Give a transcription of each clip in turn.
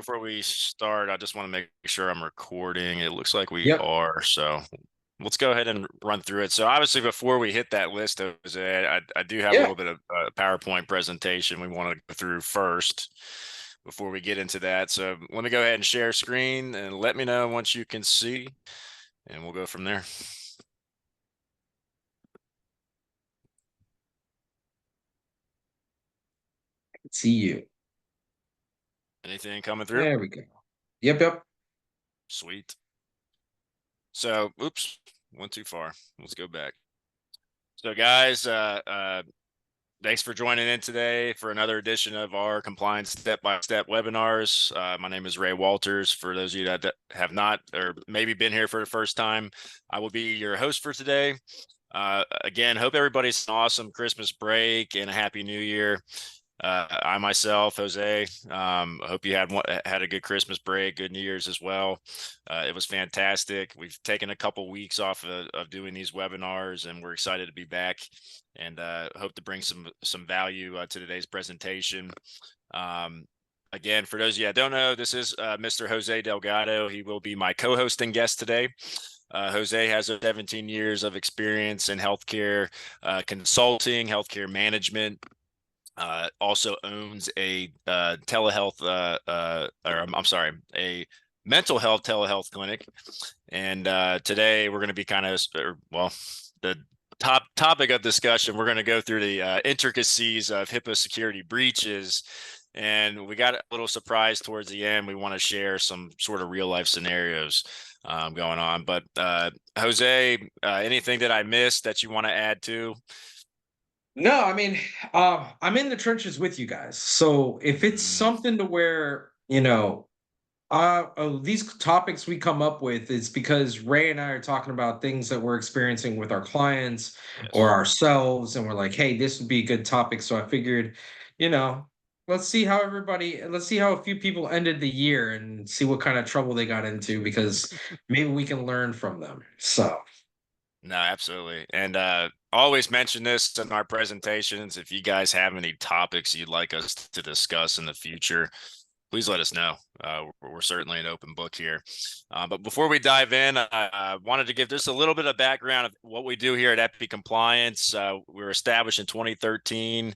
before we start, I just want to make sure I'm recording. It looks like we Yep. are, so let's go ahead and run through it. So obviously, before we hit that list, Jose, I do have a Yeah. little bit of a PowerPoint presentation we want to go through first before we get into that. So let me go ahead and share screen and let me know once you can see, and we'll go from there. See you. Anything coming through? There we go. Yep. Sweet. So, oops, went too far. Let's go back. So, guys, thanks for joining in today for another edition of our compliance step-by-step webinars. My name is Ray Walters. For those of you that have not or maybe been here for the first time, I will be your host for today. Again, hope everybody's an awesome Christmas break and a happy New Year. I myself, Jose, hope you had a good Christmas break, good New Year's as well. It was fantastic. We've taken a couple weeks off of doing these webinars, and we're excited to be back, and hope to bring some value to today's presentation. Again, for those of you that don't know, this is Mr. Jose Delgado. He will be my co-hosting guest today. Jose has 17 years of experience in healthcare consulting, healthcare management. Also owns a telehealth, I'm sorry, a mental health telehealth clinic. And today we're going to be the topic of discussion, we're going to go through the intricacies of HIPAA security breaches. And we got a little surprise towards the end. We want to share some sort of real life scenarios going on. But Jose, anything that I missed that you want to add to? No, I mean, I'm in the trenches with you guys. So if it's something to where, these topics we come up with, it's because Ray and I are talking about things that we're experiencing with our clients or Yes. ourselves, and we're like, hey, this would be a good topic. So I figured, you know, let's see how a few people ended the year and see what kind of trouble they got into because maybe we can learn from them. So No, absolutely. And always mention this in our presentations. If you guys have any topics you'd like us to discuss in the future, please let us know. We're certainly an open book here. But before we dive in, I wanted to give just a little bit of background of what we do here at EPICompliance. We were established in 2013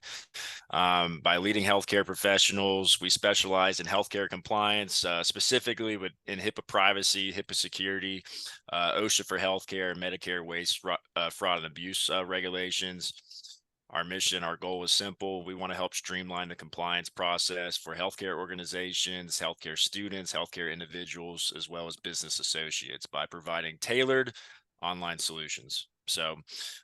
by leading healthcare professionals. We specialize in healthcare compliance, specifically in HIPAA privacy, HIPAA security, OSHA for healthcare, Medicare waste, fraud and abuse regulations. Our mission, our goal is simple. We want to help streamline the compliance process for healthcare organizations, healthcare students, healthcare individuals, as well as business associates by providing tailored online solutions. So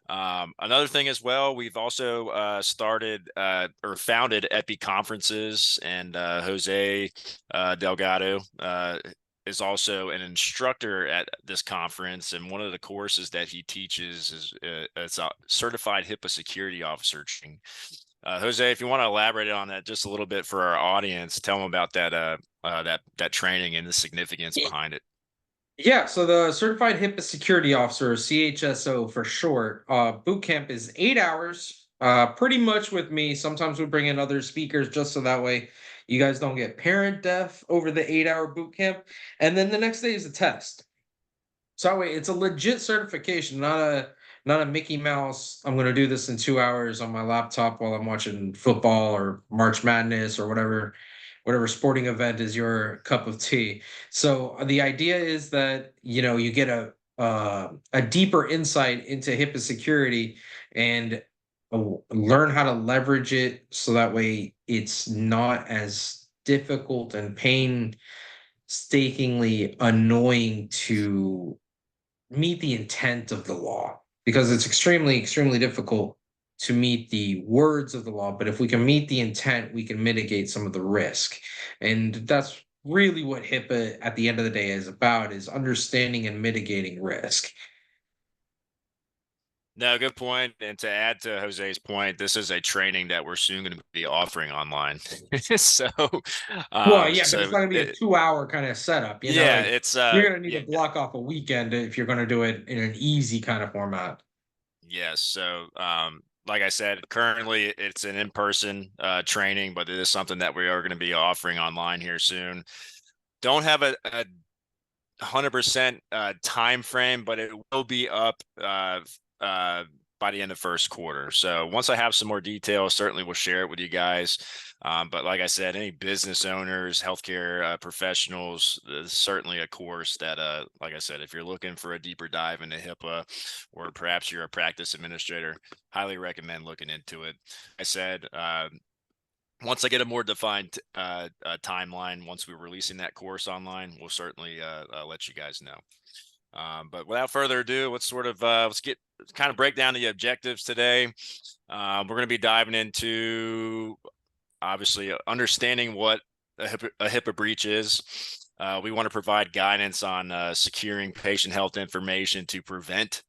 another thing as well, we've also started or founded EPIConferences, and Jose Delgado is also an instructor at this conference, and one of the courses that he teaches is it's a certified HIPAA security officer training. Jose, if you want to elaborate on that just a little bit for our audience, tell them about that training and the significance behind it. yeah, so the Certified HIPAA Security Officer, CHSO for short, boot camp is 8 hours, pretty much with me. Sometimes we bring in other speakers just so that way you guys don't get parent deaf over the 8 hour boot camp. And then the next day is the test. So that way it's a legit certification, not a Mickey Mouse. I'm gonna do this in 2 hours on my laptop while I'm watching football or March Madness or whatever sporting event is your cup of tea. So the idea is that you get a deeper insight into HIPAA security and learn how to leverage it so that way it's not as difficult and painstakingly annoying to meet the intent of the law because it's extremely difficult to meet the words of the law, but if we can meet the intent we can mitigate some of the risk. And that's really what HIPAA at the end of the day is about, is understanding and mitigating risk. No, good point. And to add to Jose's point, this is a training that we're soon going to be offering online. So, Well, yeah, but it's so not gonna be a 2 hour kind of setup, yeah, like it's you're gonna need yeah, to block off a weekend if you're gonna do it in an easy kind of format. yes. So, like I said, currently it's an in-person training, but it is something that we are going to be offering online here soon. Don't have a 100% time frame, but it will be up uh, by the end of first quarter. So once I have some more details, certainly we'll share it with you guys. But like I said, any business owners, healthcare professionals, there's certainly a course that, like I said, if you're looking for a deeper dive into HIPAA, or perhaps you're a practice administrator, highly recommend looking into it. I said, once I get a more defined timeline, once we're releasing that course online, we'll certainly let you guys know. But without further ado, let's get kind of break down the objectives today. We're going to be diving into obviously understanding what a HIPAA breach is. We want to provide guidance on securing patient health information to prevent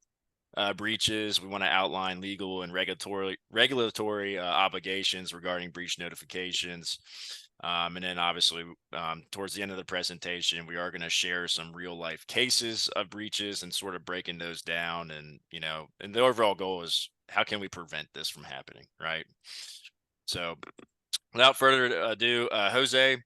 breaches. We want to outline legal and regulatory obligations regarding breach notifications. And then obviously towards the end of the presentation, we are going to share some real life cases of breaches and sort of breaking those down. And, and the overall goal is how can we prevent this from happening, right? So without further ado, Jose,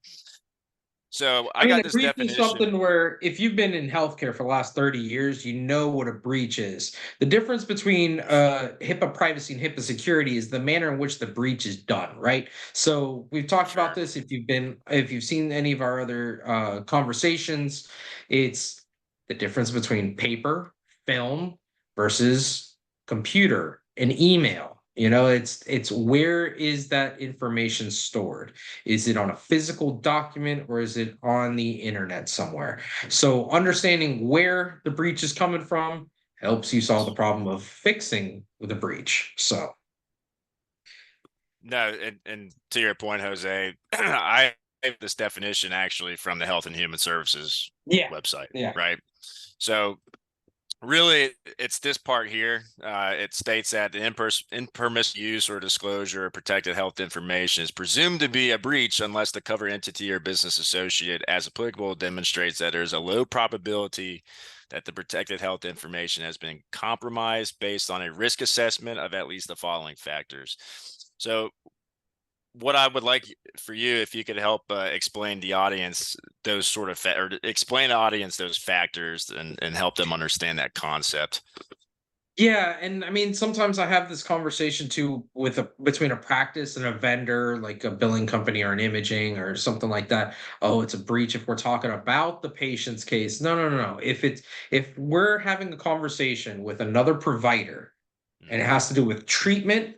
so I I mean, got a this breach is definition. something where if you've been in healthcare for the last 30 years, you know what a breach is. The difference between HIPAA privacy and HIPAA security is the manner in which the breach is done, right? So we've talked about Sure. this. If you've seen any of our other conversations, it's the difference between paper, film versus computer and email. It's where is that information stored? Is it on a physical document or is it on the internet somewhere? So understanding where the breach is coming from helps you solve the problem of fixing the breach. So No, and to your point, Jose, I have this definition actually from the Health and Human Services yeah, website, yeah. right? So really, it's this part here. It states that the impermissible use or disclosure of protected health information is presumed to be a breach unless the covered entity or business associate, as applicable, demonstrates that there is a low probability that the protected health information has been compromised based on a risk assessment of at least the following factors. So what I would like for you, if you could help explain the audience those sort of or explain the audience those factors and help them understand that concept. Yeah, and I mean sometimes I have this conversation too between a practice and a vendor, like a billing company or an imaging or something like that. Oh, it's a breach if we're talking about the patient's case. No, no, no, no. If we're having a conversation with another provider and it Mhm. has to do with treatment,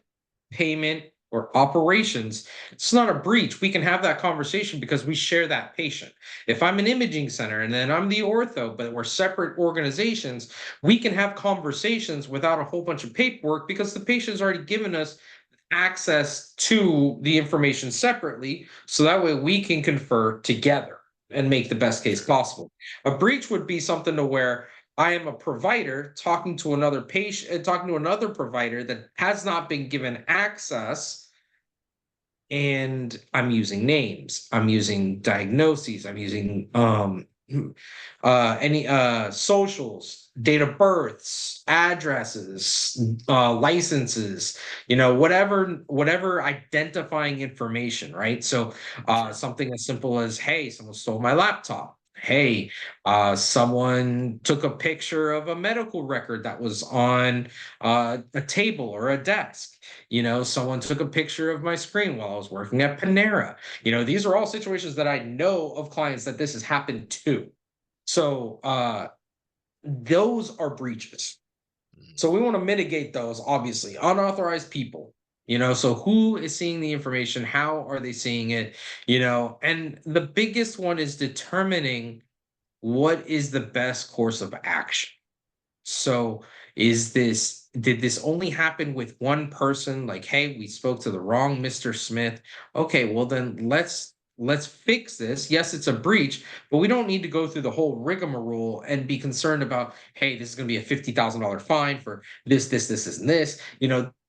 payment, or operations, it's not a breach. We can have that conversation because we share that patient. If I'm an imaging center and then I'm the ortho, but we're separate organizations, we can have conversations without a whole bunch of paperwork because the patient's already given us access to the information separately. So that way we can confer together and make the best case Sure. possible. A breach would be something to where I am a provider talking to another patient, talking to another provider that has not been given access, and I'm using names, I'm using diagnoses, I'm using any socials, date of births, addresses, licenses, whatever identifying information, right? So Sure. something as simple as, hey, someone stole my laptop. Hey, someone took a picture of a medical record that was on a table or a desk. Someone took a picture of my screen while I was working at Panera. These are all situations that I know of clients that this has happened to. So those are breaches. Mhm. So we want to mitigate those, obviously. Unauthorized people. So who is seeing the information? How are they seeing it? And the biggest one is determining what is the best course of action. So did this only happen with one person? Like, hey, we spoke to the wrong Mr. Smith. Okay, well then let's fix this. Yes, it's a breach, but we don't need to go through the whole rigmarole and be concerned about, hey, this is gonna be a $50,000 fine for this, and this.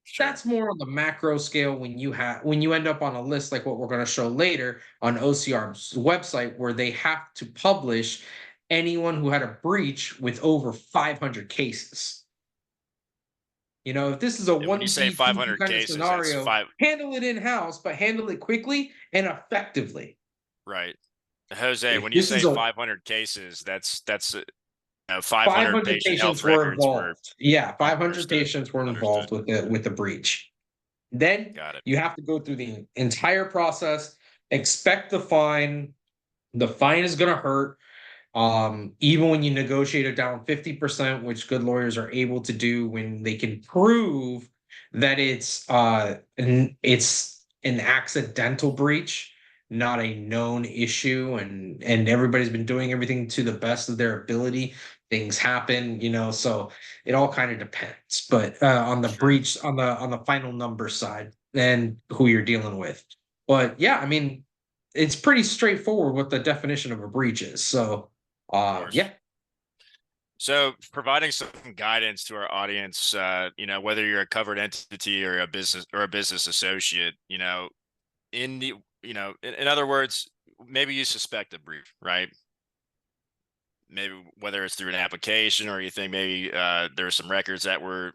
Sure. That's more on the macro scale when you end up on a list like what we're going to show later on OCR's website, where they have to publish anyone who had a breach with over 500 cases. You know, if this is a And when you say onesie, twosie 500 kind of cases, that's scenario, five, handle it in house, but handle it quickly and effectively. right? Jose, If when you this is say a 500 cases, that's 500 500 patient health patients were records were involved. Yeah, 500 understood. patients were Understood. involved with the breach. Then Got it. you have to go through the entire process, expect the fine. The fine is going to hurt. Even when you negotiate it down 50%, which good lawyers are able to do when they can prove that it's an accidental breach, not a known issue, and everybody's been doing everything to the best of their ability. Things happen, you know, so it all kind of depends. But on the Sure. breach, on the final number side, and who you're dealing with. But yeah, I mean, it's pretty straightforward what the definition of a breach is. So Of course. yeah. So providing some guidance to our audience, whether you're a covered entity or a business associate, in the, in other words, maybe you suspect a breach, right? Maybe whether it's through an application or you think maybe there's some records that were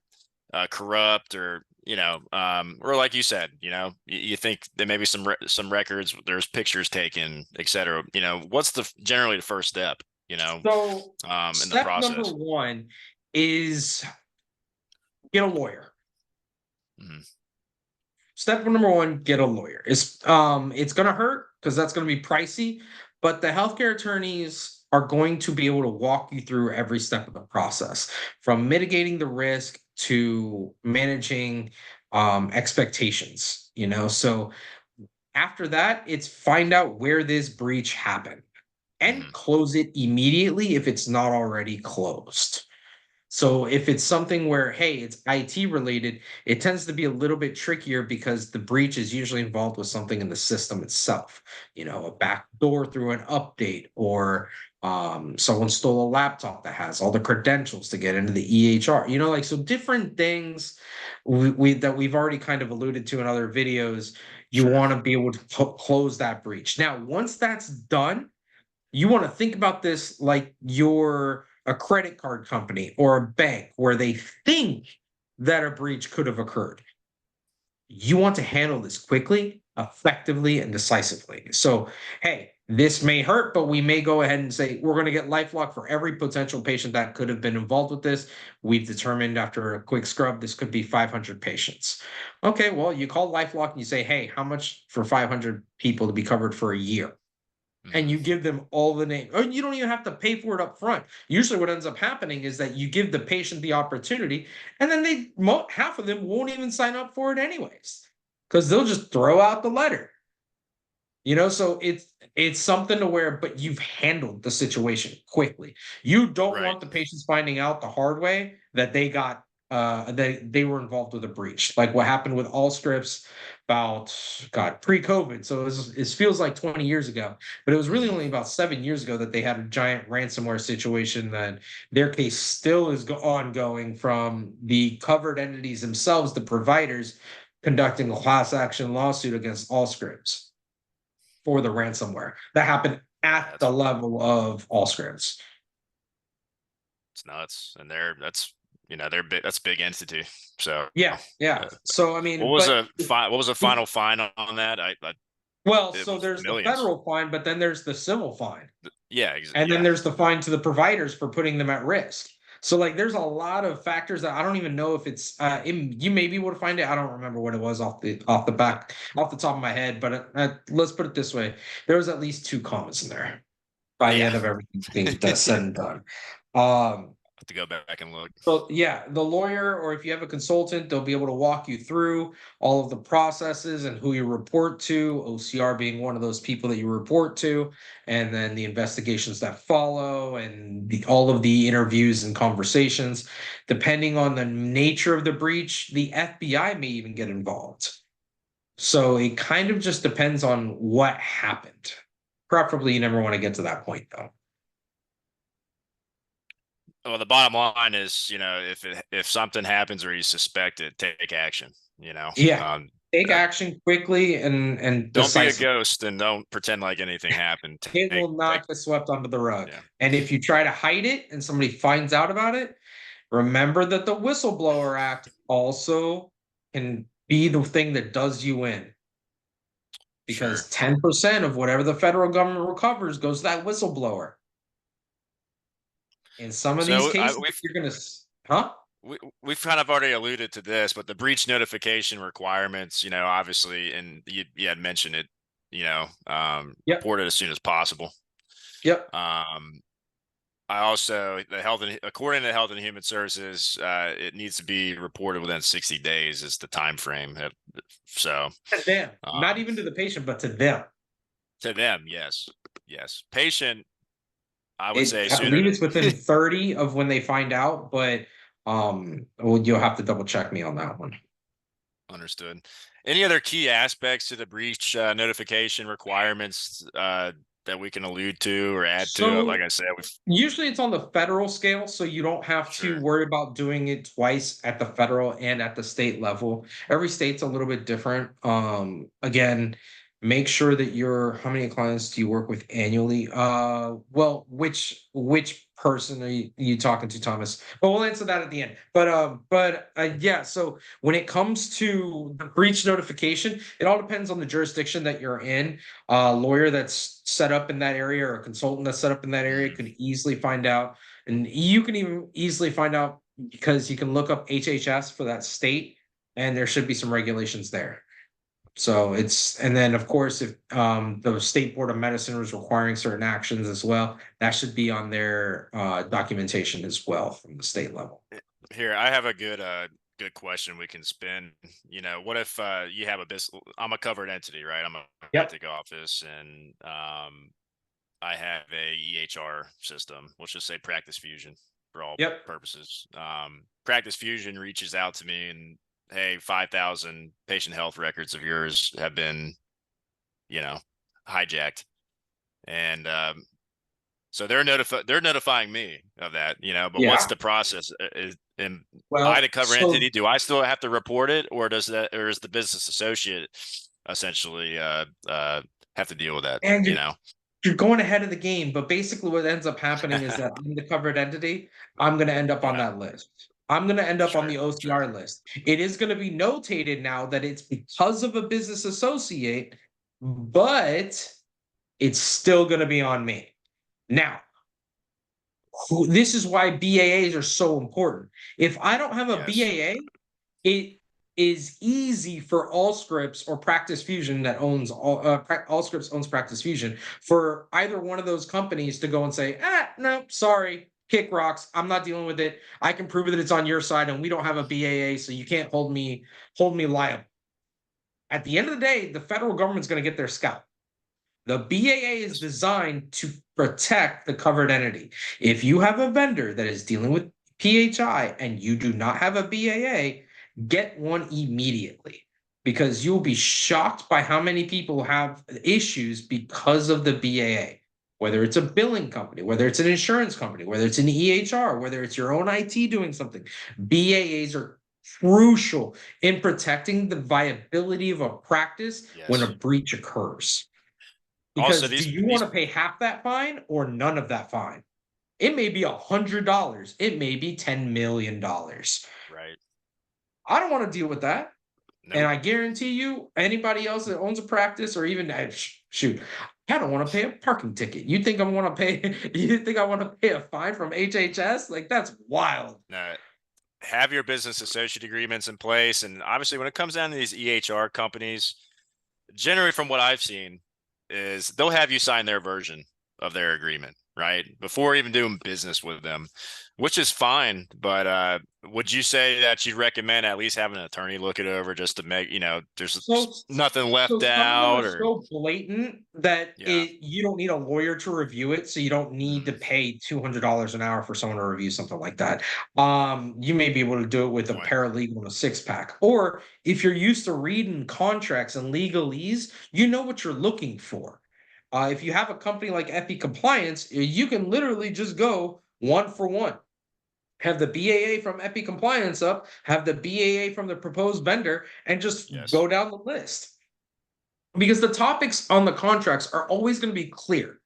corrupt, or or like you said, you think there may be some records, there's pictures taken, etc. What's generally the first step, So in the step number process? one is get a lawyer. Mhm. Step number one, get a lawyer. It's gonna hurt because that's gonna be pricey, but the healthcare attorneys are going to be able to walk you through every step of the process, from mitigating the risk to managing expectations. You know, so after that, it's find out where this breach happened and Mhm. close it immediately if it's not already closed. So if it's something where, hey, it's IT related, it tends to be a little bit trickier because the breach is usually involved with something in the system itself, you know, a back door through an update, or someone stole a laptop that has all the credentials to get into the EHR, you know, like, so different things that we've already kind of alluded to in other videos. You Sure. want to be able to close that breach. Now, once that's done, you want to think about this like you're a credit card company or a bank where they think that a breach could have occurred. You want to handle this quickly, effectively, and decisively. So, hey, this may hurt, but we may go ahead and say we're going to get LifeLock for every potential patient that could have been involved with this. We've determined after a quick scrub, this could be 500 patients. Okay, well, you call LifeLock and you say, hey, how much for 500 people to be covered for a year? And Mhm. you give them all the name. Or you don't even have to pay for it up front. Usually, what ends up happening is that you give the patient the opportunity, and then half of them won't even sign up for it anyways, because they'll just throw out the letter. You know, so it's something to where, but you've handled the situation quickly. You don't Right. want the patients finding out the hard way that they were involved with a breach, like what happened with all scripts about, God, pre-COVID. So it feels like 20 years ago, but it was really Mhm. only about 7 years ago that they had a giant ransomware situation that their case still is ongoing from the covered entities themselves, the providers conducting a class action lawsuit against all scripts for the ransomware that happened Yeah, at the level of Allscripts. it's nuts, and they're big. That's a big entity. So, Yeah, yeah. uh, So I what mean, was but a fine? What was the final fine on that? well, It so was there's the millions. federal fine, but then there's the civil fine. Yeah, And then yeah, there's the fine to the providers for putting them at risk. So like there's a lot of factors that I don't even know if it's you may be able to find it. I don't remember what it was off the top of my head, but let's put it this way. There was at least two commas in there by the yeah. end of everything being said and done. Have to go back and look. So yeah, the lawyer, or if you have a consultant, they'll be able to walk you through all of the processes and who you report to, OCR being one of those people that you report to, and then the investigations that follow, and all of the interviews and conversations. Depending on the nature of the breach, the FBI may even get involved. So it kind of just depends on what happened. Preferably, you never want to get to that point, though. Well, the bottom line is, if something happens or you suspect it, take action. Yeah, take Uh, action quickly and don't be a decisively. ghost and don't pretend like anything happened. It Take, will take, not get swept under the rug. yeah, And if you try to hide it and somebody finds out about it, Remember that the Whistleblower Act also can be the thing that does you in, Sure. because 10% of whatever the federal government recovers goes to that whistleblower. In some of these So cases, you're gonna, huh? we've kind of already alluded to this, but the breach notification requirements, obviously, and you had mentioned it, Yep, report it as soon as possible. yep. Um, I also the health and according to Health and Human Services, it needs to be reported within 60 days is the time frame. So To them, not um, even to the patient, but to them. to them, yes, yes. Patient, I would say I sooner believe it's than within 30 of when they find out, but well, you'll have to double check me on that one. understood. Any other key aspects to the breach notification requirements that we can allude to or add to? Like So I said, we've usually it's on the federal scale, so you don't have to sure, worry about doing it twice at the federal and at the state level. Every state's a little bit different. Again, make sure that you're how many clients do you work with annually? Well, which person are you talking to, Thomas? But we'll answer that at the end. But yeah, so when it comes to the breach notification, it all depends on the jurisdiction that you're in. A lawyer that's set up in that area or a consultant that's set up in that area mm, could easily find out. And you can even easily find out because you can look up HHS for that state and there should be some regulations there. So it's, and then of course, if the State Board of Medicine was requiring certain actions as well, that should be on their documentation as well from the state level. here I have a good question we can spin. What if you have a business? I'm a covered entity, right? I'm a Yep. forensic office, and I have a EHR system. Let's just say Practice Fusion for all Yep. purposes. Practice Fusion reaches out to me and, hey, 5,000 patient health records of yours have been, you know, hijacked, and so they're notifying me of that. But what's Yeah. the process? Am I the Well, cover so entity? Do I still have to report it, or is the business associate essentially have to deal with that? and you're going ahead of the game, but basically what ends up happening is that I'm the covered entity. I'm going to end up on Yeah, that list. I'm going to end up on sure, the sure. OCR list. It is going to be notated now that it's because of a business associate, but it's still going to be on me. Now, this is why BAAs are so important. If I don't have a Yes, BAA, it is easy for Allscripts or Practice Fusion that owns Allscripts owns Practice Fusion for either one of those companies to go and say, no, sorry, kick rocks. I'm not dealing with it. I can prove that it's on your side, and we don't have a BAA, so you can't hold me liable. At the end of the day, the federal government's going to get their scalp. The BAA is yes, designed to protect the covered entity. If you have a vendor that is dealing with PHI and you do not have a BAA, get one immediately because you'll be shocked by how many people have issues because of the BAA. Whether it's a billing company, whether it's an insurance company, whether it's an EHR, whether it's your own IT doing something, BAAs are crucial in protecting the viability of a practice when a yes. breach occurs. Also, Because do you want these to pay half that fine or none of that fine? It may be $100. It may be $10 million. right? I don't want to deal with that. And Nope. I guarantee you, anybody else that owns a practice or even shoot, I don't want to pay a parking ticket. You think I want to pay? You think I want to pay a fine from HHS? Like that's wild. Have your business associate agreements in place, and obviously, when it comes down to these EHR companies, generally from what I've seen is they'll have you sign their version of their agreement, right? Before even doing business with them, which is fine. But would you say that you'd recommend at least having an attorney look it over just to make, So, there's nothing so left some of them are out or so blatant that yeah. you don't need a lawyer to review it, so you don't need to Mm, pay $200 an hour for someone to review something like that. You may be able to do it good with a point. paralegal and a six pack, or if you're used to reading contracts and legalese, you know what you're looking for. If you have a company like EPICompliance, you can literally just go one for one, have the BAA from EPICompliance up, have the BAA from the proposed vendor, and just Yes. go down the list. Because the topics on the contracts are always going to be clear.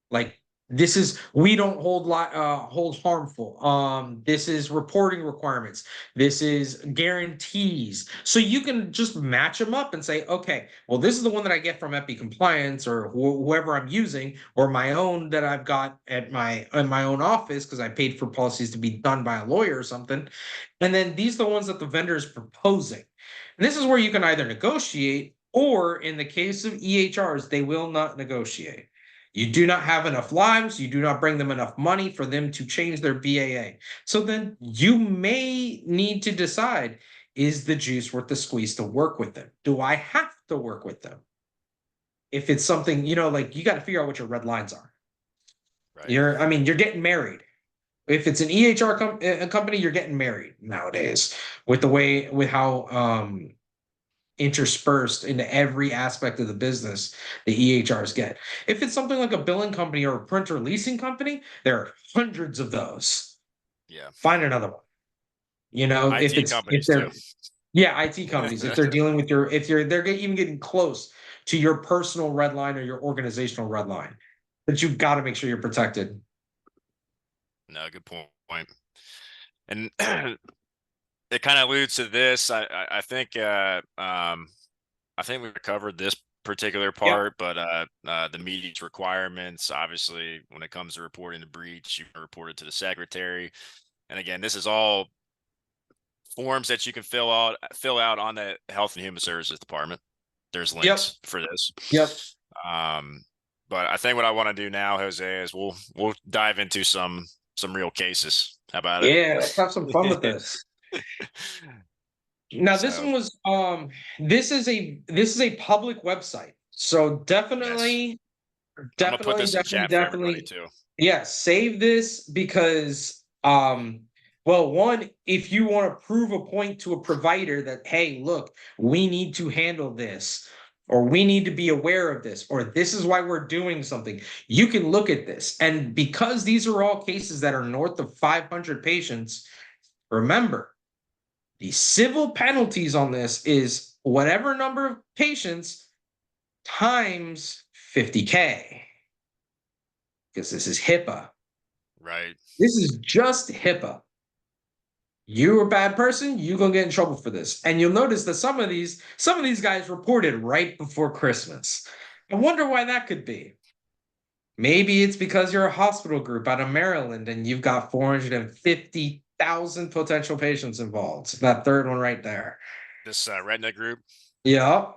Like This is we don't hold harmful. This is reporting requirements. This is guarantees. So you can just match them up and say, okay, well, this is the one that I get from EPICompliance or whoever I'm using, or my own that I've got at my in my own office because I paid for policies to be done by a lawyer or something. And then these are the ones that the vendor is proposing. And this is where you can either negotiate, or in the case of EHRs, they will not negotiate. You do not have enough lives. You do not bring them enough money for them to change their BAA. So then you may need to decide, is the juice worth the squeeze to work with them? Do I have to work with them? If it's something, like you got to figure out what your red lines are. Right. You're getting married. If it's an EHR company, you're getting married nowadays with how interspersed into every aspect of the business the EHRs get. If it's something like a billing company or a printer leasing company, there are hundreds of those. Yeah. Find another one. If IT it's if companies too. they're yeah, IT companies, if they're dealing with they're even getting close to your personal red line or your organizational red line, but you've got to make sure you're protected. No, good point. And it kind of alludes to this. I think I think we covered this particular Yep. part, but the meeting's requirements, obviously, when it comes to reporting the breach, you can report it to the secretary. And again, this is all forms that you can fill out on the Health and Human Services Department. There's Yep. links for this. Yep. Um, but I think what I want to do now, Jose, is we'll dive into some real cases. How about Yeah, let's have some fun with it? this. Now this So one was this is a public website. So yes, definitely, I'm gonna put definitely, this in definitely, chat for everybody definitely, too. yeah, save this because well, one, if you want to prove a point to a provider that, hey, look, we need to handle this, or we need to be aware of this, or this is why we're doing something, you can look at this. And because these are all cases that are north of 500 patients, remember, the civil penalties on this is whatever number of patients times 50K, because this is HIPAA. Right. This is just HIPAA. You're a bad person, you're gonna get in trouble for this. And you'll notice that some of these guys reported right before Christmas. I wonder why that could be. Maybe it's because you're a hospital group out of Maryland and you've got 450,000 potential patients involved. That third one right there. This Retina group. Yeah.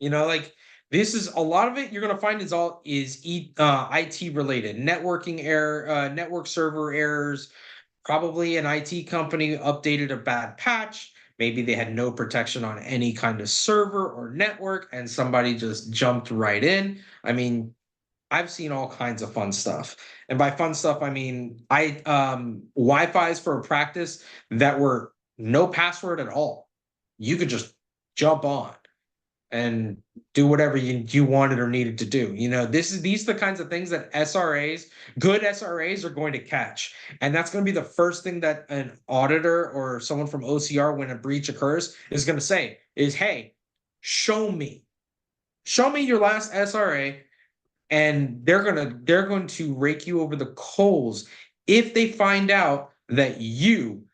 Like this is a lot of it you're going to find is IT related, networking error, network server errors. Probably an IT company updated a bad patch. Maybe they had no protection on any kind of server or network, and somebody just jumped right in. I've seen all kinds of fun stuff. And by fun stuff, I mean I Wi-Fi's for a practice that were no password at all. You could just jump on and do whatever you wanted or needed to do. These are the kinds of things that good SRAs are going to catch. And that's going to be the first thing that an auditor or someone from OCR, when a breach occurs, is going to say is, hey, show me. Show me your last SRA. And they're going to rake you over the coals if they find out that you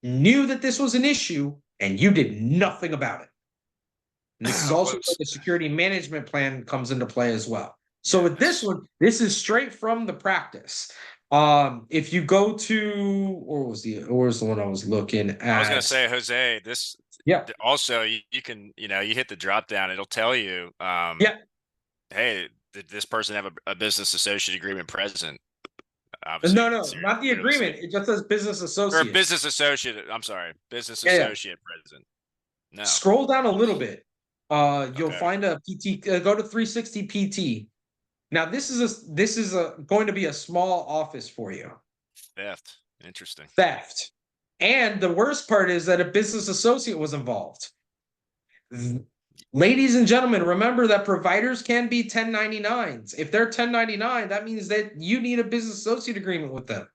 knew that this was an issue and you did nothing about it. And this is also where Whoops. the security management plan comes into play as well. So with this Yes. one, this is straight from the practice. If you go to, or was the one I was looking I was gonna at? say, Jose, this Yeah, also you can you hit the drop down, it'll tell you yeah. hey, did this person have a business associate agreement present? No, Obviously, no, not the clearly agreement. state It just says business or a associate. business associate. I'm sorry, business Yeah, yeah. associate present. No. Scroll down a little bit. You'll Okay. find a PT. Go to 360 PT. Now this is going to be a small office for you. Theft. Interesting. Theft. And the worst part is that a business associate was involved. Ladies and gentlemen, remember that providers can be 1099s. If they're 1099, that means that you need a business associate agreement with them.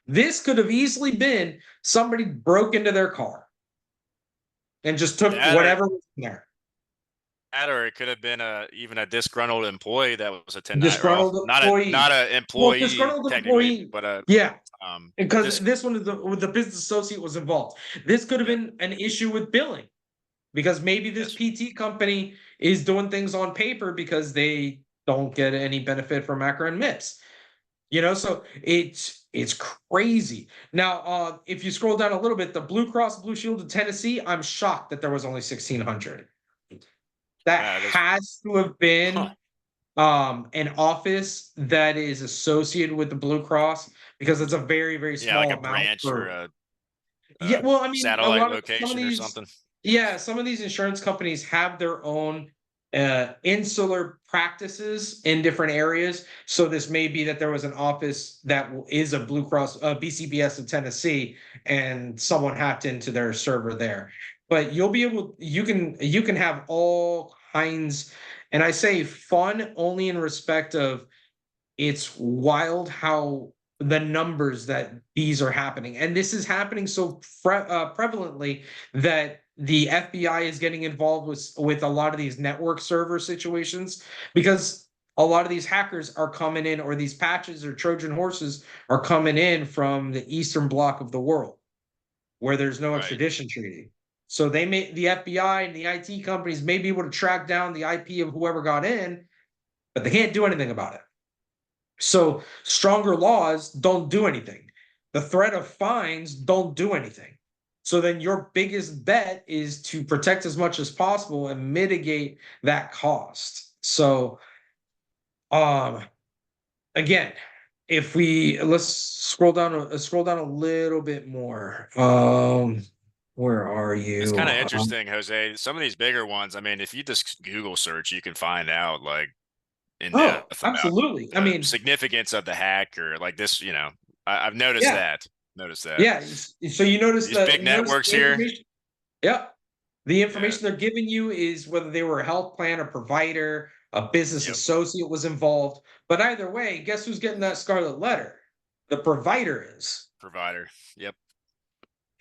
This could have easily been somebody broke into their car and just took That or whatever was in there. or it could have been even a disgruntled employee that was a 10 or Disgruntled employee. not a Well, employee disgruntled technically, employee. but a Yeah, because this this one is the business associate was involved. This could have yeah, been an issue with billing because maybe this yes, PT company is doing things on paper because they don't get any benefit from macro and MIPS. So it's crazy. Now, if you scroll down a little bit, the Blue Cross Blue Shield of Tennessee, I'm shocked that there was only 1,600. That that's has to have huh, been an office that is associated with the Blue Cross because it's a very, very yeah, like small a amount branch or for. Yeah, a well, I mean, a satellite lot of some of location or these, something. yeah, some of these insurance companies have their own insular practices in different areas. So this may be that there was an office that is a Blue Cross, BCBS of Tennessee, and someone hacked into their server there. But you can have all kinds, and I say fun only in respect of it's wild how the numbers that these are happening. And this is happening so prevalently that the FBI is getting involved with a lot of these network server situations because a lot of these hackers are coming in, or these patches or Trojan horses are coming in from the eastern bloc of the world where there's no Right, extradition treaty. So the FBI and the IT companies may be able to track down the IP of whoever got in, but they can't do anything about it. So stronger laws don't do anything. The threat of fines don't do anything. So then your biggest bet is to protect as much as possible and mitigate that cost. So um again, if we let's scroll down a little bit more. Where are it's you? kind of interesting, Jose. Some of these bigger ones, I mean, if you just Google search, you can find out like in Oh, depth about absolutely. I the mean, significance of the hack or like this. I've noticed yeah. that. Noticed that Yeah, so you notice these big networks the here. information. Yep. The Yeah. information they're giving you is whether they were a health plan, a provider, a business Yep. associate was involved. But either way, guess who's getting that scarlet letter? The provider is. Provider. Yep.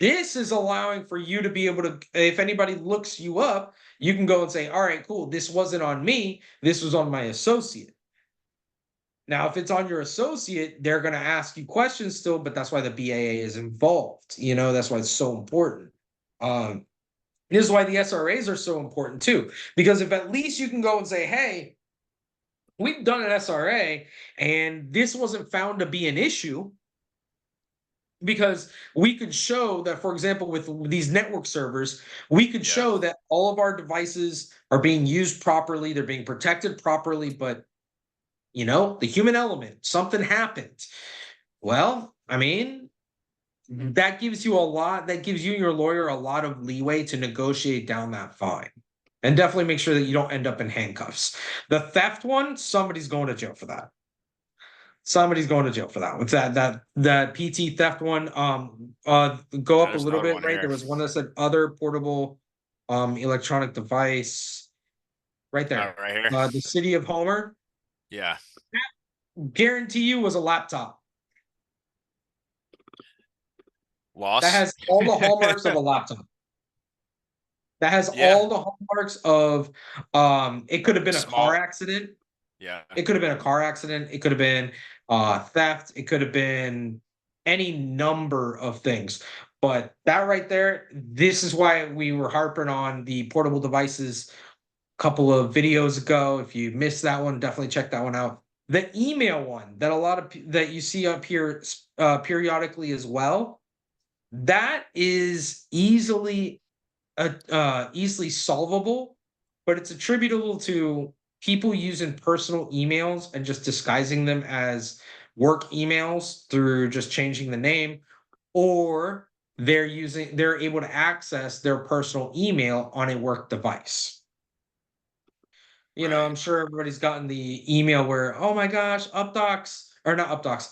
This is allowing for you to be able to, if anybody looks you up, you can go and say, all right, cool, this wasn't on me, this was on my associate. Now, if it's on your associate, they're going to ask you questions still, but that's why the BAA is involved. That's why it's so important. Um, This is why the SRAs are so important too, because if at least you can go and say, hey, we've done an SRA and this wasn't found to be an issue, because we could show that, for example, with these network servers, we could Yeah. show that all of our devices are being used properly, they're being protected properly, but the human element, something happened. Well, I mean, that gives you and your lawyer a lot of leeway to negotiate down that fine, and definitely make sure that you don't end up in handcuffs. The theft one, somebody's going to jail for that. Somebody's going to jail for that. What's that PT theft one? Go up a There's little another bit, one right? here. There was one that said other portable electronic device right Oh, there. right here. The city of Homer, Yeah. guarantee you, was a laptop that Loss. has all the hallmarks of a laptop. That has Yeah. all the hallmarks of it could have A been a car small. accident. Yeah. It could have been a car accident. It could have been theft. It could have been any number of things. But that right there, this is why we were harping on the portable devices a couple of videos ago. If you missed that one, definitely check that one out. The email one that a lot of that you see up here periodically as well, that is easily solvable, but it's attributable to people using personal emails and just disguising them as work emails through just changing the name, or they're able to access their personal email on a work device. Right. I'm sure everybody's gotten the email where, oh my gosh, Updocs, or not Updocs,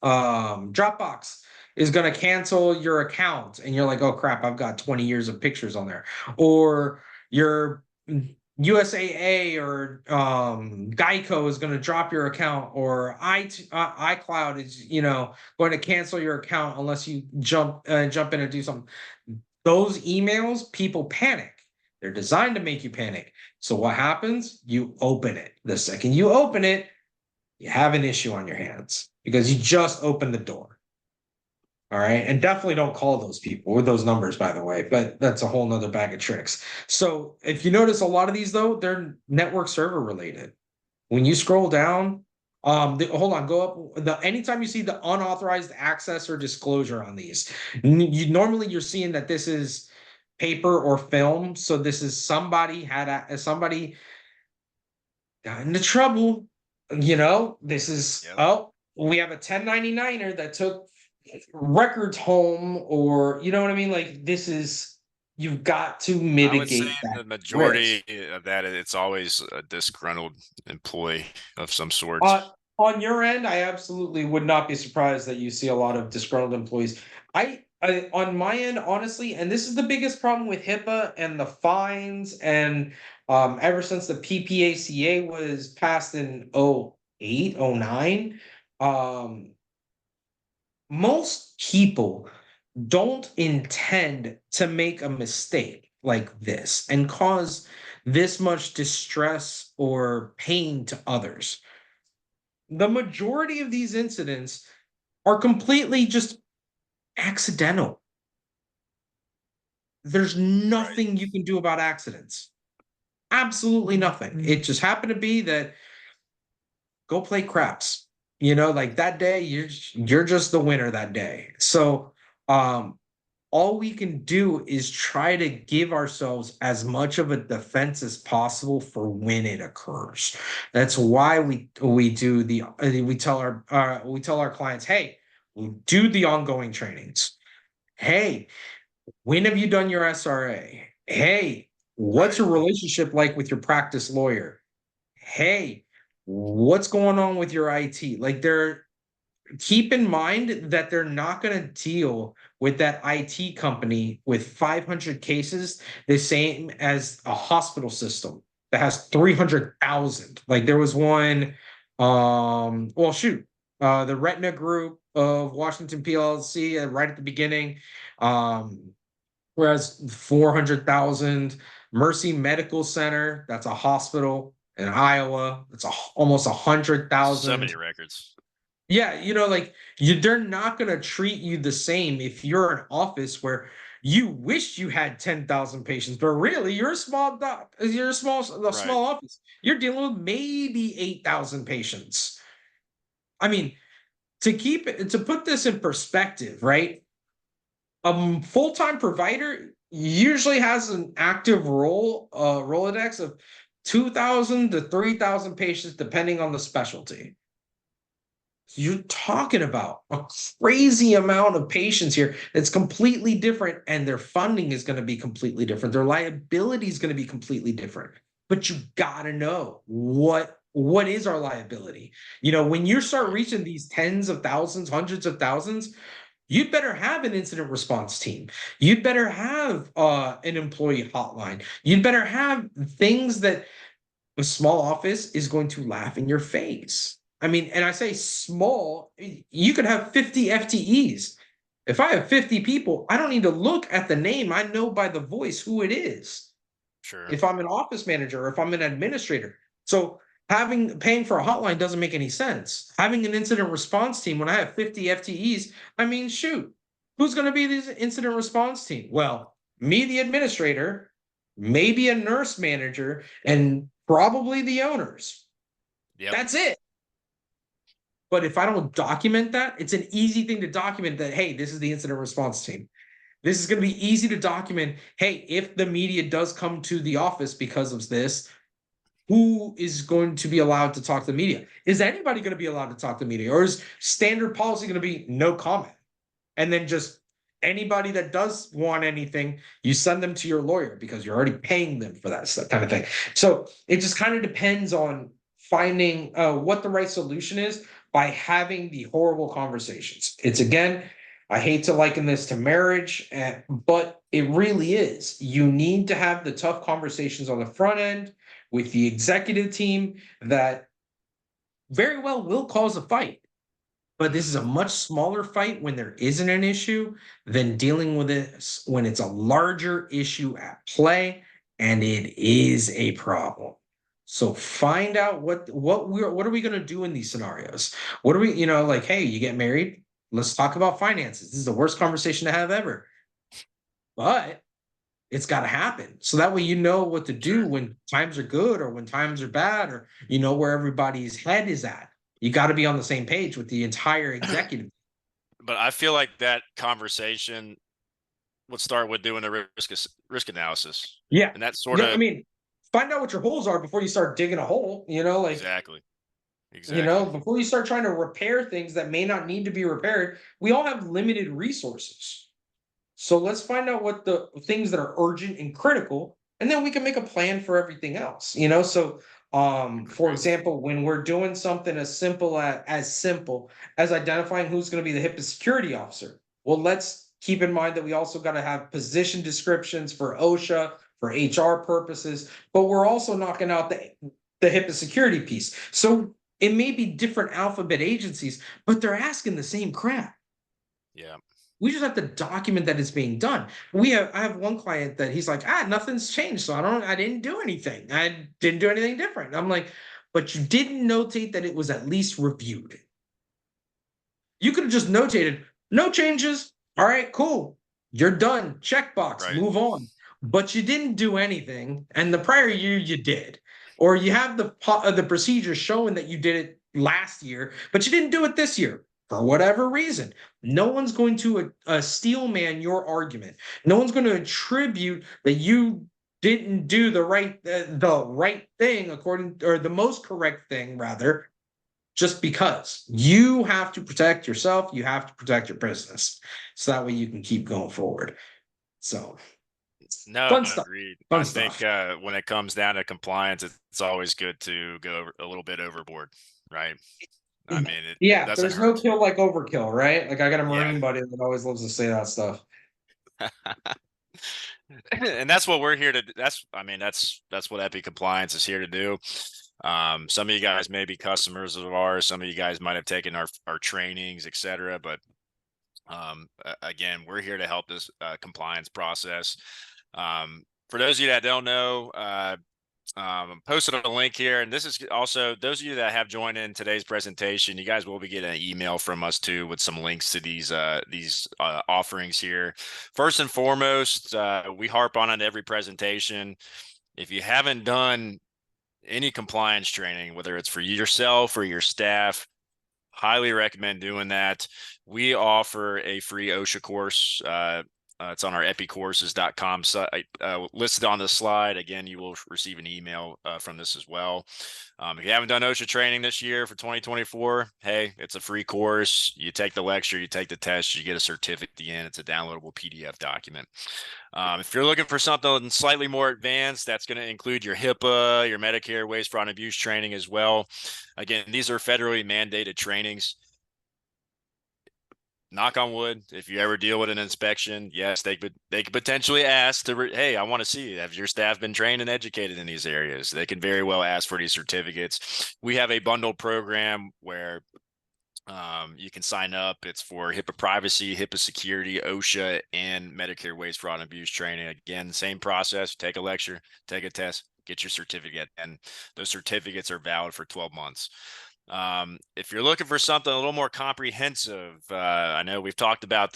Dropbox is going to cancel your account. And you're like, oh crap, I've got 20 years of pictures on there. Or your USAA or Geico is going to drop your account, or iCloud is, going to cancel your account unless you jump in and do something. Those emails, people panic They're designed to make you panic. So what happens? You open it. The second you open it, you have an issue on your hands because you just opened the door. All right. And definitely don't call those people or those numbers, by the way, but that's a whole nother bag of tricks. So if you notice a lot of these, though, they're network server related. When you scroll down, hold on, go up. Anytime you see the unauthorized access or disclosure on these, you're seeing that this is paper or film. So this is somebody got into trouble. This is Yep. oh, we have a 1099er that took records home, or you know what I mean? Like this is you've got to I would say mitigate that the risk. majority of that it's always a disgruntled employee of some sort. Uh, on your end, I absolutely would not be surprised that you see a lot of disgruntled employees. On my end, honestly, and this is the biggest problem with HIPAA and the fines, and ever since the PPACA was passed in 08, 09, most people don't intend to make a mistake like this and cause this much distress or pain to others. The majority of these incidents are completely just accidental. There's Right. nothing you can do about accidents. Absolutely nothing. It just happened to be that go play craps. Like that day, you're just the winner that day. So all we can do is try to give ourselves as much of a defense as possible for when it occurs. That's why we do the we tell our clients, hey, we do the ongoing trainings. Hey, when have you done your SRA? Hey, what's Right. your relationship like with your practice lawyer? Hey, what's going on with your IT? Like keep in mind that they're not going to deal with that IT company with 500 cases the same as a hospital system that has 300,000. Like there was one, well, shoot, the Retina Group of Washington PLC right at the beginning, whereas 400,000. Mercy Medical Center, that's a hospital in Iowa, it's almost So 100,000. many records. Yeah, like they're not gonna treat you the same if you're an office where you wish you had 10,000 patients, but really you're a Right. small office. You're dealing with maybe 8,000 patients. I mean, to put this in perspective, right? A full-time provider usually has an active Rolodex of 2,000 to 3,000 patients, depending on the specialty. You're talking about a crazy amount of patients here that's completely different, and their funding is going to be completely different. Their liability is going to be completely different. But you got to know what is our liability. When you start Right. reaching these tens of thousands, hundreds of thousands, you'd better have an incident response team. You'd better have an employee hotline. You'd better have things that a small office is going to laugh in your face. I mean, and I say small, you could have 50 FTEs. If I have 50 people, I don't need to look at the name. I know by the voice who it is. Sure. If I'm an office manager or if I'm an administrator. So paying for a hotline doesn't make any sense. Having an incident response team when I have 50 FTEs, I mean, shoot, who's going to be this incident response team? Well, me, the administrator, maybe a nurse manager, and probably the owners. Yep. That's it. But if I don't document that, it's an easy thing to document that, hey, this is the incident response team. This is going to be easy to document. Hey, if the media does come to the office because of this, who is going to be allowed to talk to the media? Is anybody going to be allowed to talk to the media? Or is standard policy going to be no comment? And then just anybody that does want anything, you send them to your lawyer because you're already paying them for that stuff, kind of thing. So it just kind of depends on finding what the right solution is by having the horrible conversations. It's again, I hate to liken this to marriage, but it really is. You need to have the tough conversations on the front end with the executive team that very well will cause a fight. But this is a much smaller fight when there isn't an issue than dealing with it when it's a larger issue at play. and it is a problem. So find out what are we going to do in these scenarios? What are we, like, hey, you get married, let's talk about finances. This is the worst conversation to have ever. But it's got to happen. So that way you know what to do Sure. when times are good or when times are bad, or you know where everybody's head is at. You got to be on the same page with the entire executive. But I feel like that conversation would start with doing a risk analysis, Yeah. and that sort Yeah. I of mean, find out what your holes are before you start digging a hole, like, exactly, exactly, before you start trying to repair things that may not need to be repaired. We all have limited resources. So let's find out what the things that are urgent and critical, and then we can make a plan for everything else. So for agreed. example, when we're doing something as simple as identifying who's going to be the HIPAA security officer, well, let's keep in mind that we also got to have position descriptions for OSHA, for HR purposes, but we're also knocking out the HIPAA security piece. So it may be different alphabet agencies, but they're asking the same crap. Yeah, We just have to document that it's being done. I have one client that he's like, nothing's changed. So I didn't do anything. I didn't do anything different. I'm like, but you didn't notate that it was at least reviewed. You could have just notated, no changes. All right, cool. You're done. Checkbox, right. move on. But you didn't do anything. And the prior year you did. Or you have the procedure showing that you did it last year, but you didn't do it this year for whatever reason. No one's going to steel man your argument. No one's going to attribute that you didn't do the right thing according, or the most correct thing rather, just because. You have to protect yourself, you have to protect your business, so that way you can keep going forward. So No, fun stuff. agreed. Fun I think stuff. when it comes down to compliance, it's always good to go a little bit overboard, right? I mean, it Yeah, doesn't there's no hurt. kill like overkill, right? Like I got a Yeah. Marine buddy that always loves to say that stuff. And that's what we're here to do. I mean, that's what EPICompliance is here to do. Some of you guys may be customers of ours. Some of you guys might have taken our trainings, etc. But again, we're here to help this compliance process. For those of you that don't know, posted a link here, and this is also those of you that have joined in today's presentation. You guys will be getting an email from us too with some links to these offerings here. First and foremost, we harp on every presentation. If you haven't done any compliance training, whether it's for yourself or your staff, highly recommend doing that. We offer a free OSHA course. It's on our epicourses.com site, listed on the slide. Again, you will receive an email from this as well. If you haven't done OSHA training this year for 2024, hey, it's a free course. You take the lecture, you take the test, you get a certificate at the end. It's a downloadable PDF document. If you're looking for something slightly more advanced, that's going to include your HIPAA, your Medicare waste, fraud, and abuse training as well. Again, these are federally mandated trainings. Knock on wood, if you ever deal with an inspection, yes, they could potentially ask hey, I want to see, have your staff been trained and educated in these areas? They can very well ask for these certificates. We have a bundled program where you can sign up. It's for HIPAA privacy, HIPAA security, OSHA, and Medicare waste, fraud, and abuse training. Again, same process. Take a lecture, take a test, get your certificate, and those certificates are valid for 12 months. If you're looking for something a little more comprehensive, I know we've talked about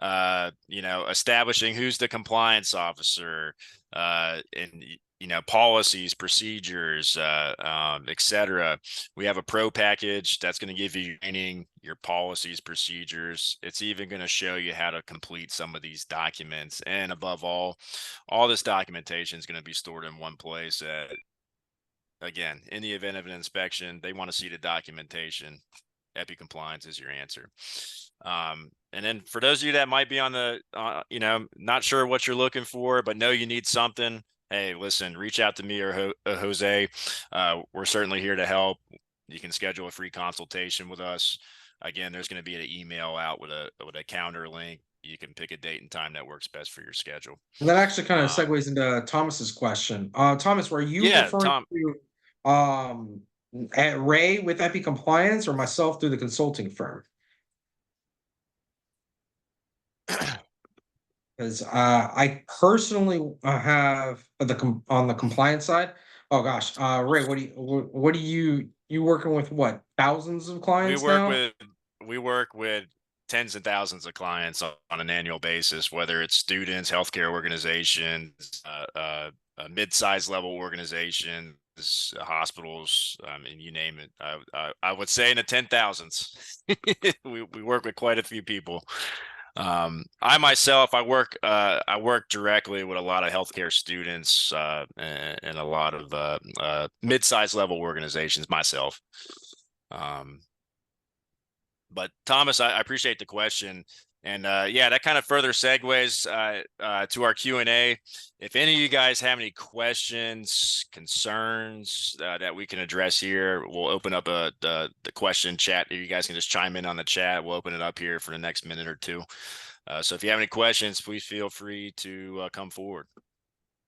establishing who's the compliance officer, and policies, procedures, etc. We have a pro package that's going to give you training, your policies, procedures. It's even going to show you how to complete some of these documents, and above all this documentation is going to be stored in one place. Again, in the event of an inspection, they want to see the documentation. EPICompliance is your answer. And then for those of you that might be on the, not sure what you're looking for, but know you need something, hey, listen, reach out to me or Jose. We're certainly here to help. You can schedule a free consultation with us. Again, there's going to be an email out with a calendar link. You can pick a date and time that works best for your schedule. And that actually kind of Um, segues into Thomas's question. Thomas, were you yeah, referring Tom. to at Ray with EPICompliance or myself through the consulting firm? Because I personally have on the compliance side. Oh gosh, Ray, what do you working with? What, thousands of We clients work now? with we work with tens and thousands of clients on an annual basis, whether it's students, healthcare organizations, mid-sized level organizations, hospitals. I mean, you name it. I would say in the 10,000s. We work with quite a few people. I myself, I work directly with a lot of healthcare students and a lot of mid-sized level organizations myself. Um, but Thomas, I appreciate the question. And yeah, that kind of further segues to our Q&A. If any of you guys have any questions, concerns that we can address here, we'll open up the question chat. You guys can just chime in on the chat. We'll open it up here for the next minute or two. So if you have any questions, please feel free to come forward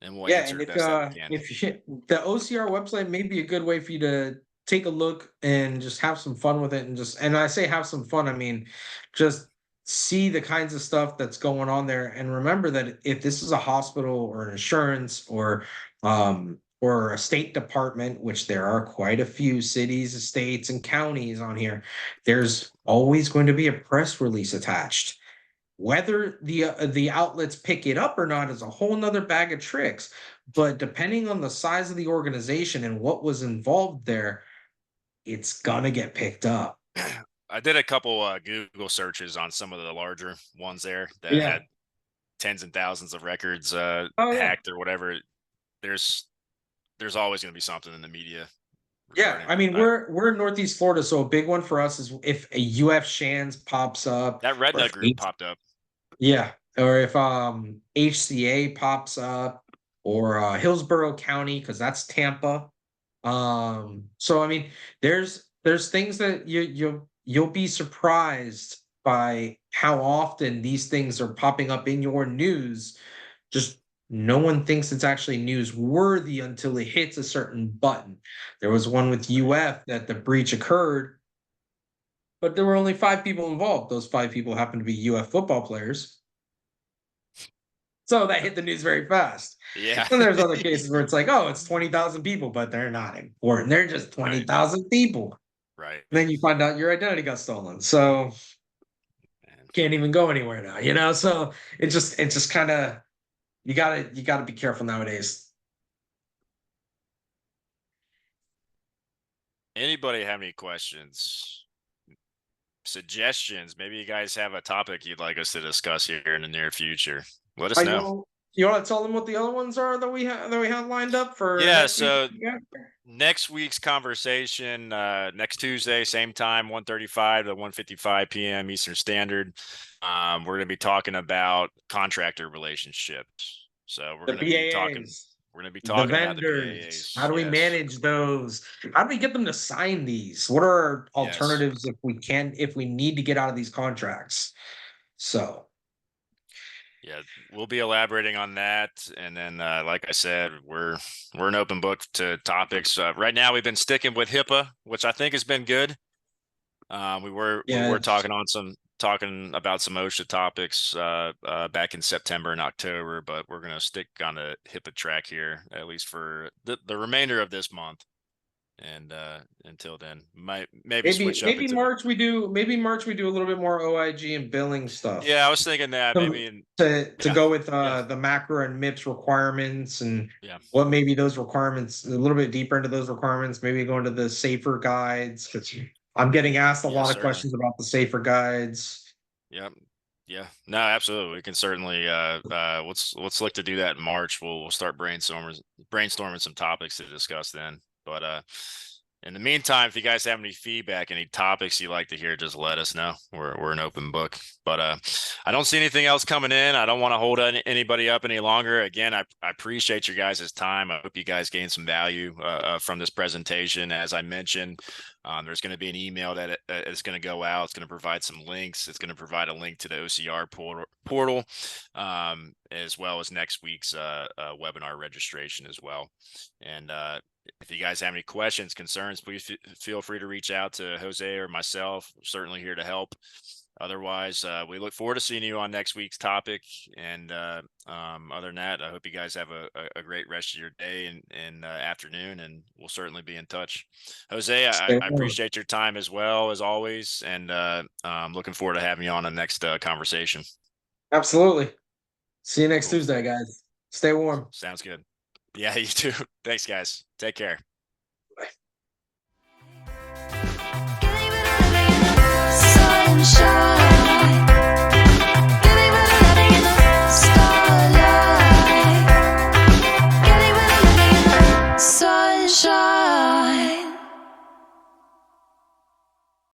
and we'll Yeah, answer and the best that we can. if you, the OCR website may be a good way for you to take a look and just have some fun with it, and just, and I say have some fun, I mean just see the kinds of stuff that's going on there, and remember that if this is a hospital or an insurance or a state department, which there are quite a few cities, states, and counties on here, there's always going to be a press release attached. Whether the outlets pick it up or not is a whole nother bag of tricks. But depending on the size of the organization and what was involved there, it's gonna get picked up. I did a couple Google searches on some of the larger ones there that Yeah. had tens and thousands of records Oh yeah. hacked or whatever. There's there's always going to be something in the media Yeah. regarding I mean, we're in Northeast Florida, so a big one for us is if a UF Shands pops up, that or Retina if group popped up. yeah, or if HCA pops up, or Hillsborough County, because that's Tampa. So I mean, there's things that you'll be surprised by how often these things are popping up in your news. Just no one thinks it's actually newsworthy until it hits a certain button. There was one with UF that the breach occurred, but there were only 5 people involved. Those 5 people happened to be UF football players. So that hit the news very fast. Yeah. And there's other cases where it's like, oh, it's 20,000 people, but they're not important. They're just Right. 20,000 people. Right. And then you find out your identity got stolen. So And can't even go anywhere now, So it's just kind of, you gotta be careful nowadays. anybody have any questions, suggestions? Maybe you guys have a topic you'd like us to discuss here in the near future. Let us know. You want to tell them what the other ones are that we have lined up for Yeah. next week? So next week's conversation, next Tuesday, same time, 1:35 to 1:55 p.m. Eastern Standard. We're going to be talking about contractor relationships. So The BAAs, we're going to be the talking about the vendors. How BAAs. do we Yes. manage those? How do we get them to sign these? What are our Yes. alternatives if we need to get out of these contracts? So Yeah, we'll be elaborating on that, and then, like I said, we're an open book to topics. Right now, we've been sticking with HIPAA, which I think has been good. We yeah, were talking about some OSHA topics back in September and October, but we're gonna stick on the HIPAA track here at least for the remainder of this month, and until then, might maybe maybe switch up maybe into March we do a little bit more OIG and billing stuff. yeah. I was thinking that maybe To yeah, go with yeah, the macro and MIPS requirements, and yeah, what maybe those requirements, a little bit deeper into those requirements, maybe go into the safer guides, 'cause I'm getting asked a yeah, lot of certainly. questions about the safer guides. Yep. Yeah. No, absolutely. We can certainly let's look to do that in March. We'll start brainstorming some topics to discuss then. But in the meantime, if you guys have any feedback, any topics you'd like to hear, just let us know. We're an open book. But I don't see anything else coming in. I don't want to hold anybody up any longer. Again, I appreciate your guys' time. I hope you guys gained some value from this presentation. As I mentioned, there's going to be an email that is going to go out. It's going to provide some links. It's going to provide a link to the OCR portal, as well as next week's webinar registration as well. And if you guys have any questions, concerns, please feel free to reach out to Jose or myself. We're certainly here to help. otherwise, we look forward to seeing you on next week's topic. And other than that, I hope you guys have a great rest of your day and afternoon, and we'll certainly be in touch. Jose, I appreciate your time as well as always, and I'm looking forward to having you on the next conversation. Absolutely. See you next Cool. Tuesday, guys. Stay warm. Sounds good. Yeah, you too. Thanks, guys. Take care.